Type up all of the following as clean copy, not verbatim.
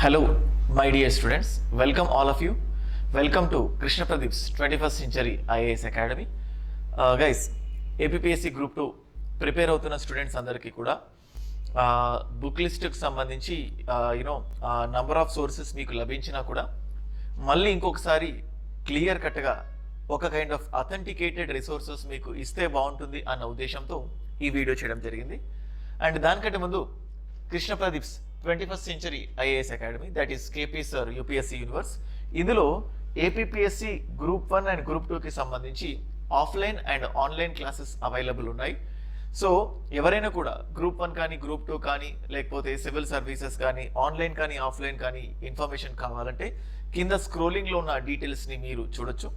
Hello, my dear students. Welcome all of you. Welcome to Krishna Pradeep's 21st Century IAS Academy. Guys, APPSC Group 2 prepare అవుతున్న students అందరికీ కూడా book లిస్ట్కి సంబంధించి number of sources మీకు లభించినా కూడా మళ్ళీ ఇంకొకసారి clear కట్గా ఒక కైండ్ ఆఫ్ అథెంటికేటెడ్ రిసోర్సెస్ మీకు ఇస్తే బాగుంటుంది అన్న ఉద్దేశంతో ఈ వీడియో చేయడం జరిగింది. అండ్ దానికంటే ముందు Krishna Pradeep's 21st Century IAS Academy, that is KP Sir UPSC Universe, ఇందులో ఏపీపీఎస్సి గ్రూప్ 1 అండ్ గ్రూప్ 2కి సంబంధించి offline and online classes available ఉన్నాయి. సో ఎవరైనా కూడా గ్రూప్ 1 కానీ గ్రూప్ 2 కానీ లేకపోతే సివిల్ సర్వీసెస్ కానీ ఆన్లైన్ కానీ ఆఫ్లైన్ కానీ ఇన్ఫర్మేషన్ కావాలంటే కింద స్క్రోలింగ్లో ఉన్న డీటెయిల్స్ని మీరు చూడొచ్చు.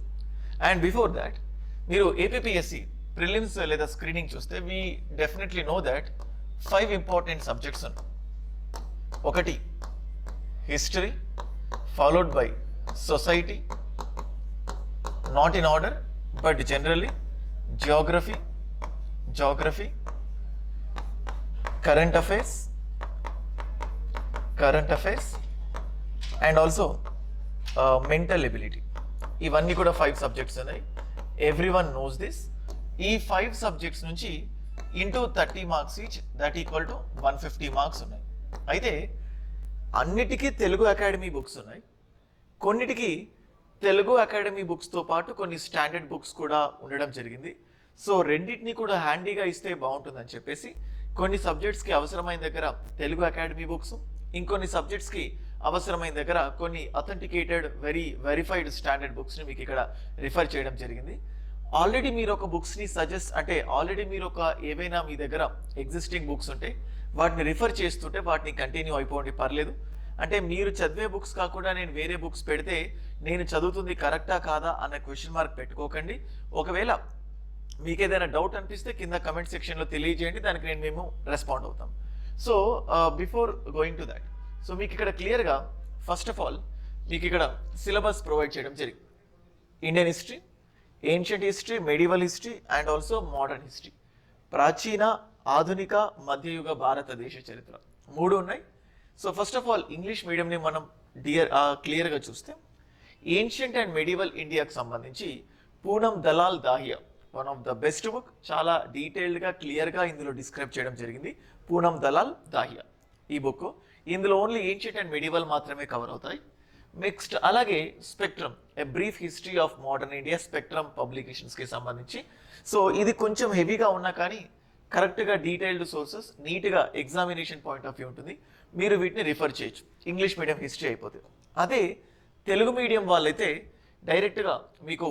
అండ్ బిఫోర్ దాట్ మీరు ఏపీపీఎస్సి ప్రిలిమ్స్ లేదా స్క్రీనింగ్ చూస్తే we definitely know that 5 important subjects ఉన్నాయి. ఒకటి history, followed by society, not in order but generally Geography, current affairs and also mental ability. ఇవన్నీ కూడా 5 సబ్జెక్ట్స్ ఉన్నాయి. Everyone knows this. ఈ 5 subjects నుంచి into 30 marks each, that equal to 150 marks ఉన్నాయి. అయితే అన్నిటికీ తెలుగు అకాడమీ బుక్స్ ఉన్నాయి. కొన్నిటికి తెలుగు అకాడమీ బుక్స్తో పాటు కొన్ని స్టాండర్డ్ బుక్స్ కూడా ఉండడం జరిగింది. సో రెండింటిని కూడా హ్యాండీగా ఇస్తే బాగుంటుందని చెప్పేసి కొన్ని సబ్జెక్ట్స్కి అవసరమైన దగ్గర తెలుగు అకాడమీ బుక్స్, ఇంకొన్ని సబ్జెక్ట్స్కి అవసరమైన దగ్గర కొన్ని అథెంటికేటెడ్ వెరిఫైడ్ స్టాండర్డ్ బుక్స్ని మీకు ఇక్కడ రిఫర్ చేయడం జరిగింది. ఆల్రెడీ మీరు ఒక బుక్స్ని ఆల్రెడీ మీరు ఒక ఏవైనా మీ దగ్గర ఎగ్జిస్టింగ్ బుక్స్ ఉంటే వాటిని రిఫర్ చేస్తుంటే వాటిని కంటిన్యూ అయిపోండి, పర్లేదు. అంటే మీరు చదివే బుక్స్ కాకుండా నేను వేరే బుక్స్ పెడితే నేను చదువుతుంది కరెక్టా కాదా అన్న క్వశ్చన్ మార్క్ పెట్టుకోకండి. ఒకవేళ మీకు ఏదైనా డౌట్ అనిపిస్తే కింద కమెంట్ సెక్షన్లో తెలియజేయండి, దానికి మేము రెస్పాండ్ అవుతాం. So before going to that, so మీకు ఇక్కడ క్లియర్గా ఫస్ట్ ఆఫ్ ఆల్ మీకు ఇక్కడ సిలబస్ ప్రొవైడ్ చేయడం జరిగింది. Indian history, ancient history, medieval history and also modern history. ప్రాచీన, ఆధునిక, మధ్యయుగ భారతదేశ చరిత్ర 3 ఉన్నాయి. So first of all English మీడియంని మనం క్లియర్గా చూస్తే ఏన్షియంట్ అండ్ మెడివల్ ఇండియాకి సంబంధించి Poonam Dalal Dahiya one of the best book. చాలా డీటెయిల్డ్గా క్లియర్గా ఇందులో డిస్క్రైబ్ చేయడం జరిగింది. పూనం దలాల్ దాహియా ఈ బుక్. ఇందులో ఓన్లీ ఏన్షియంట్ అండ్ మెడివల్ మాత్రమే కవర్ అవుతాయి. నెక్స్ట్ అలాగే spectrum, a brief history of modern India, spectrum పబ్లికేషన్స్కి సంబంధించి. సో ఇది కొంచెం హెవీగా ఉన్నా కానీ కరెక్ట్గా డీటెయిల్డ్ సోర్సెస్, నీట్గా ఎగ్జామినేషన్ పాయింట్ ఆఫ్ వ్యూ ఉంటుంది. మీరు వీటిని రిఫర్ చేయొచ్చు. ఇంగ్లీష్ మీడియం హిస్టరీ అయిపోతుంది. అదే తెలుగు మీడియం వాళ్ళైతే డైరెక్ట్గా మీకు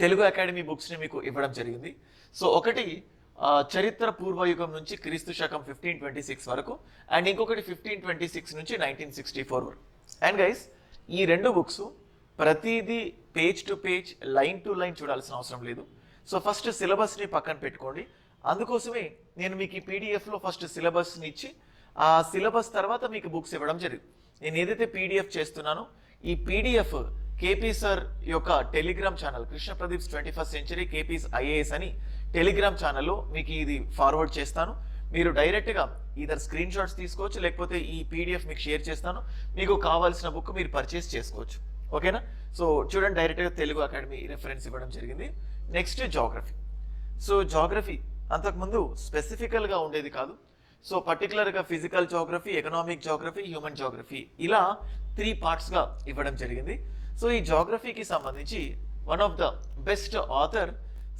తెలుగు అకాడమీ బుక్స్ని మీకు ఇవ్వడం జరిగింది. సో ఒకటి చరిత్ర పూర్వయుగం నుంచి క్రీస్తు శకం 1526 వరకు అండ్ ఇంకొకటి 1526 నుంచి 1964 వరకు. అండ్ గైస్ ఈ 2 బుక్స్ ప్రతిదీ page to page, line to line చూడాల్సిన అవసరం లేదు. సో ఫస్ట్ సిలబస్ని పక్కన పెట్టుకోండి. అందుకోసమే నేను మీకు ఈ పీడిఎఫ్లో ఫస్ట్ సిలబస్ని ఇచ్చి ఆ సిలబస్ తర్వాత మీకు బుక్స్ ఇవ్వడం జరిగింది. నేను ఏదైతే పీడిఎఫ్ చేస్తున్నానో ఈ పీడిఎఫ్ కేపీ సార్ యొక్క Telegram channel, Krishna Pradeep's 21st Century KP's IAS అని టెలిగ్రామ్ ఛానల్లో మీకు ఇది ఫార్వర్డ్ చేస్తాను. మీరు డైరెక్ట్గా ఈధర్ స్క్రీన్ షాట్స్ తీసుకోవచ్చు, లేకపోతే ఈ పీడిఎఫ్ మీకు షేర్ చేస్తాను. మీకు కావాల్సిన బుక్ మీరు పర్చేస్ చేసుకోవచ్చు. ఓకేనా? సో చూడండి, డైరెక్ట్గా తెలుగు అకాడమీ రెఫరెన్స్ ఇవ్వడం జరిగింది. Next geography. సో జాగ్రఫీ అంతకుముందు స్పెసిఫికల్గా ఉండేది కాదు. సో పర్టికులర్గా physical geography, economic geography, human geography ఇలా 3 పార్ట్స్గా ఇవ్వడం జరిగింది. సో ఈ జాగ్రఫీకి సంబంధించి one of the best author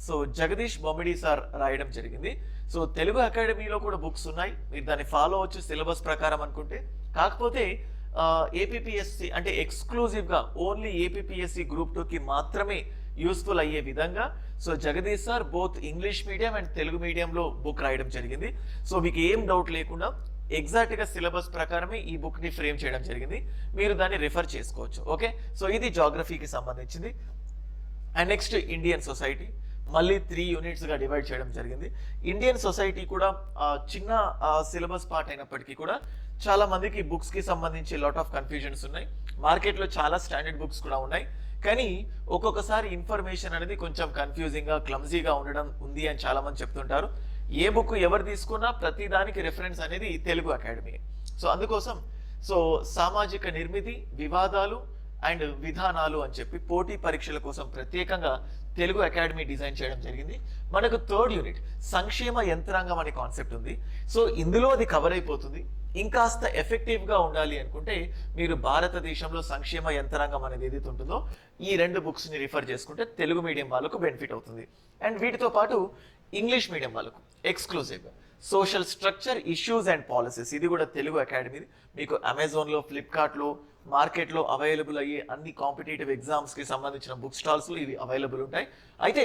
so Jagadish Bommidi sir రాయడం జరిగింది. సో తెలుగు అకాడమీలో కూడా బుక్స్ ఉన్నాయి, మీరు దాన్ని ఫాలో అవచ్చు సిలబస్ ప్రకారం అనుకుంటే. కాకపోతే ఏపీపీఎస్సి అంటే ఎక్స్క్లూజివ్గా ఓన్లీ ఏపీపీఎస్సి గ్రూప్ 2కి మాత్రమే యూస్ఫుల్ అయ్యే విధంగా so Jagadish sir both English medium and Telugu మీడియంలో బుక్ రాయడం జరిగింది. సో మీకు ఏం డౌట్ లేకుండా ఎగ్జాక్ట్గా సిలబస్ ప్రకారమే ఈ బుక్ని ఫ్రేమ్ చేయడం జరిగింది. మీరు దాన్ని రిఫర్ చేసుకోవచ్చు. ఓకే, సో ఇది జాగ్రఫీకి సంబంధించింది. అండ్ నెక్స్ట్ ఇండియన్ సొసైటీ, మళ్ళీ 3 యూనిట్స్గా డివైడ్ చేయడం జరిగింది. ఇండియన్ సొసైటీ కూడా చిన్న సిలబస్ పార్ట్ అయినప్పటికీ కూడా చాలా మందికి బుక్స్కి సంబంధించి లాట్ ఆఫ్ కన్ఫ్యూజన్స్ ఉన్నాయి. మార్కెట్లో చాలా స్టాండర్డ్ బుక్స్ కూడా ఉన్నాయి, కానీ ఒక్కొక్కసారి ఇన్ఫర్మేషన్ అనేది కొంచెం కన్ఫ్యూజింగ్గా, క్లమ్జీగా ఉండడం ఉంది అని చాలామంది చెప్తుంటారు. ఏ బుక్ ఎవరు తీసుకున్నా ప్రతి దానికి రెఫరెన్స్ అనేది తెలుగు అకాడమీ. సో అందుకోసం సో సామాజిక నిర్మితి, వివాదాలు అండ్ విధానాలు అని చెప్పి పోటీ పరీక్షల కోసం ప్రత్యేకంగా తెలుగు అకాడమీ డిజైన్ చేయడం జరిగింది. మనకు థర్డ్ యూనిట్ సంక్షేమ యంత్రాంగం అనే కాన్సెప్ట్ ఉంది. సో ఇందులో అది కవర్ అయిపోతుంది. ఇంకాస్త ఎఫెక్టివ్గా ఉండాలి అనుకుంటే మీరు భారతదేశంలో సంక్షేమ యంత్రాంగం అనేది ఏదైతే ఉంటుందో ఈ 2 బుక్స్ని రిఫర్ చేసుకుంటే తెలుగు మీడియం వాళ్ళకు బెనిఫిట్ అవుతుంది. అండ్ వీటితో పాటు ఇంగ్లీష్ మీడియం వాళ్ళకు ఎక్స్క్లూజివ్గా social structure, issues and policies, ఇది కూడా తెలుగు అకాడమీ. మీకు అమెజాన్లో, ఫ్లిప్కార్ట్లో, మార్కెట్లో అవైలబుల్ అయ్యే అన్ని కాంపిటేటివ్ ఎగ్జామ్స్కి సంబంధించిన బుక్ స్టాల్స్లో ఇవి అవైలబుల్ ఉంటాయి. అయితే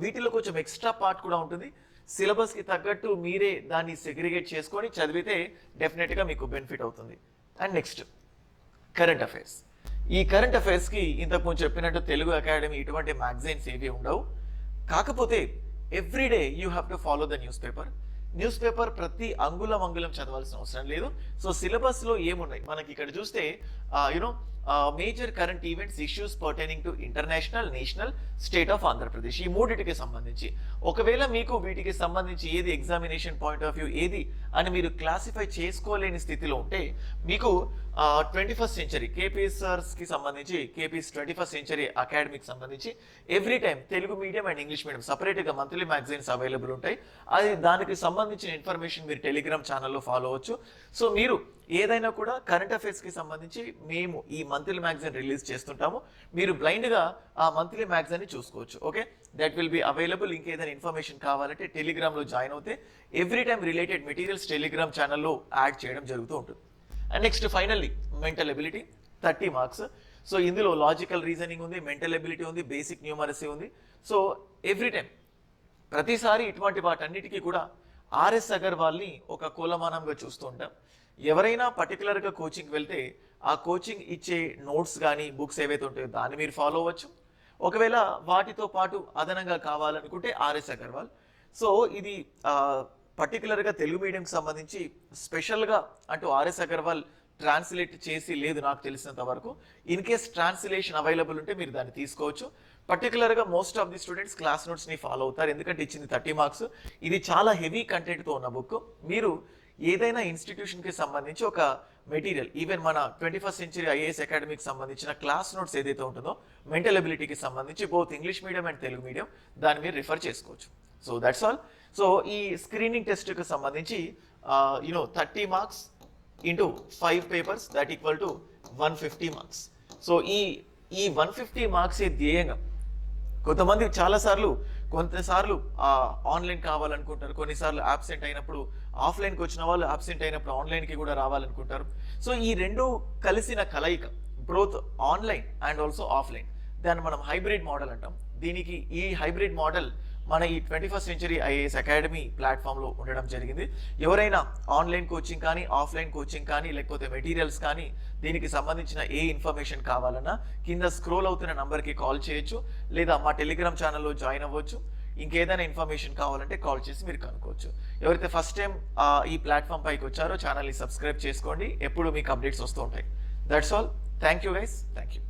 వీటిలో కొంచెం ఎక్స్ట్రా పార్ట్ కూడా ఉంటుంది. సిలబస్కి తగ్గట్టు మీరే దాన్ని సెగ్రిగేట్ చేసుకొని చదివితే డెఫినెట్గా మీకు బెనిఫిట్ అవుతుంది. And next current affairs. ఈ కరెంట్ అఫైర్స్కి ఇంతకుముందు చెప్పినట్టు తెలుగు అకాడమీ ఇటువంటి మ్యాగజైన్స్ ఏవి ఉండవు. కాకపోతే everyday you have to follow the news paper ప్రతి అంగుళం చదవాల్సిన అవసరం లేదు. సో సిలబస్లో ఏమున్నాయి మనకి ఇక్కడ చూస్తే you know major current events, issues pertaining to international, national, state of Andhra Pradesh, ఈ మూడింటికి సంబంధించి ఒకవేళ మీకు వీటికి సంబంధించి ఏది ఎగ్జామినేషన్ పాయింట్ ఆఫ్ వ్యూ ఏది అని మీరు క్లాసిఫై చేసుకోలేని స్థితిలో ఉంటే మీకు 21st సెంచరీ కేపీఎస్ఆర్స్కి సంబంధించి కేపీఎస్ 21st సెంచరీ అకాడమీకి సంబంధించి every time Telugu medium and English medium సపరేట్గా మంత్లీ మ్యాగజైన్స్ అవైలబుల్ ఉంటాయి. అది దానికి సంబంధించిన ఇన్ఫర్మేషన్ మీరు టెలిగ్రామ్ ఛానల్లో ఫాలో అవ్వచ్చు. సో మీరు ఏదైనా కూడా కరెంట్ అఫైర్స్కి సంబంధించి మేము ఈ మంత్లీ మ్యాగజైన్ రిలీజ్ చేస్తుంటాము. మీరు బ్లైండ్గా ఆ మంత్లీ మ్యాగజైన్ని చూసుకోవచ్చు. Okay, that will be available. ఇంకేదైనా ఇన్ఫర్మేషన్ కావాలంటే టెలిగ్రామ్లో జాయిన్ అవుతే every time related materials Telegram ఛానల్లో యాడ్ చేయడం జరుగుతూ ఉంటుంది. And next finally mental ability 30 marks. So ఇందులో లాజికల్ రీజనింగ్ ఉంది, మెంటల్ ఎబిలిటీ ఉంది, బేసిక్ న్యూమరసీ ఉంది. సో ఎవ్రీ టైం ప్రతిసారి ఇటువంటి వాటన్నిటికీ కూడా ఆర్ఎస్ అగర్వాల్ని ఒక కులమానంగా చూస్తూ ఉంటాం. ఎవరైనా పర్టికులర్గా కోచింగ్కి వెళ్తే ఆ కోచింగ్ ఇచ్చే నోట్స్ కానీ బుక్స్ ఏవైతే ఉంటాయో దాన్ని మీరు ఫాలో అవ్వచ్చు. ఒకవేళ వాటితో పాటు అదనంగా కావాలనుకుంటే ఆర్ఎస్ అగర్వాల్. సో ఇది పర్టికులర్గా తెలుగు మీడియంకి సంబంధించి స్పెషల్గా అంటూ ఆర్ఎస్ అగర్వాల్ ట్రాన్స్లేట్ చేసి లేదు నాకు తెలిసినంత వరకు. ఇన్ కేస్ ట్రాన్స్లేషన్ అవైలబుల్ ఉంటే మీరు దాన్ని తీసుకోవచ్చు. పర్టికులర్గా most of the students class నోట్స్ని ఫాలో అవుతారు, ఎందుకంటే ఇచ్చింది 30 మార్క్స్. ఇది చాలా హెవీ కంటెంట్తో ఉన్న బుక్. మీరు ఏదైనా ఇన్స్టిట్యూషన్కి సంబంధించి ఒక మెటీరియల్, ఈవెన్ మన 21st సెంచరీ ఐఏఎస్ అకాడమీకి సంబంధించిన క్లాస్ నోట్స్ ఏదైతే ఉంటుందో మెంటల్ ఎబిలిటీకి సంబంధించి both English medium and Telugu medium దాన్ని మీరు రిఫర్ చేసుకోవచ్చు. So that's all. సో ఈ స్క్రీనింగ్ టెస్ట్కి సంబంధించి 30 marks into 5 papers that equal to 150 marks. So ఈ 150 మార్క్స్ ధ్యేయంగా కొంతమంది కొంతసార్లు ఆన్లైన్ కావాలనుకుంటారు, కొన్నిసార్లు ఆబ్సెంట్ అయినప్పుడు ఆఫ్లైన్కి వచ్చిన వాళ్ళు ఆబ్సెంట్ అయినప్పుడు ఆన్లైన్కి కూడా రావాలనుకుంటారు. సో ఈ రెండు కలిసిన కలయిక both online and also offline, దాన్ని మనం హైబ్రిడ్ మోడల్ అంటాం. దీనికి ఈ హైబ్రిడ్ మోడల్ మన ఈ 21st సెంచరీ ఐఏఎస్ అకాడమీ ప్లాట్ఫామ్లో ఉండడం జరిగింది. ఎవరైనా ఆన్లైన్ కోచింగ్ కానీ ఆఫ్లైన్ కోచింగ్ కానీ లేకపోతే మెటీరియల్స్ కానీ దీనికి సంబంధించిన ఏ ఇన్ఫర్మేషన్ కావాలన్నా కింద స్క్రోల్ అవుతున్న నంబర్కి కాల్ చేయొచ్చు, లేదా మా టెలిగ్రామ్ ఛానల్లో జాయిన్ అవ్వచ్చు. ఇంకేదైనా ఇన్ఫర్మేషన్ కావాలంటే కాల్ చేసి మీరు కనుక్కోవచ్చు. ఎవరైతే ఫస్ట్ టైం ఈ ప్లాట్ఫామ్ పైకి వచ్చారో ఛానల్ని సబ్స్క్రైబ్ చేసుకోండి, ఎప్పుడు మీకు అప్డేట్స్ వస్తూ ఉంటాయి. That's all. Thank you guys. Thank you.